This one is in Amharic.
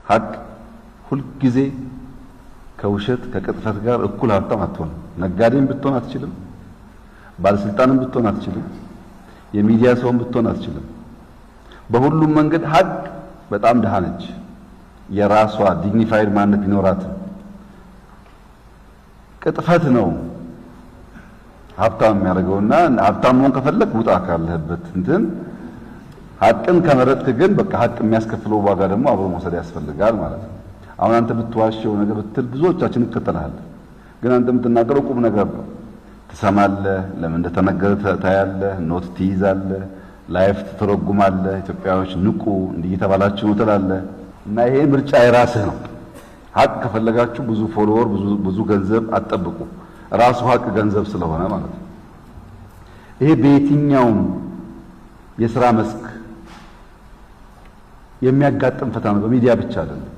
ሀቅ ሁል ጊዜ ከውሸት ከቅጥፈት ጋር እኩል ሀብታም አትሆንም። ነጋዴም ብትሆን አትችልም። ባለስልጣንም ብትሆን አትችልም። የሚዲያ ሰውም ብትሆን አትችልም። በሁሉም መንገድ ሀቅ በጣም ደሃ ነች። የራሷ ዲግኒፋይድ ማንነት ቢኖራትም ቅጥፈት ነው ሀብታም የሚያደርገውና ሀብታም መሆን ከፈለክ ውጣ ካለህበት እንትን ሀቅን ከመረጥክ ግን በቃ ሀቅ የሚያስከፍለው ዋጋ ደግሞ አብሮ መውሰድ ያስፈልጋል ማለት ነው። አሁን አንተ ብትዋሸው ነገር ብትል ብዙዎቻችን ይከተላል። ግን አንተ የምትናገረው ቁም ነገር ነው። ትሰማለህ፣ ለምን እንደተነገረ ታያለህ፣ ኖት ትይዛለህ፣ ላይፍ ትተረጉማለህ። ኢትዮጵያዎች ንቁ እንዲህ እየተባላችሁ ነው ትላለህ። እና ይሄ ምርጫ የራስህ ነው። ሀቅ ከፈለጋችሁ ብዙ ፎሎወር ብዙ ገንዘብ አትጠብቁ። ራሱ ሀቅ ገንዘብ ስለሆነ ማለት ነው። ይሄ በየትኛውም የሥራ መስክ የሚያጋጥም ፈተና ነው። በሚዲያ ብቻ አይደለም።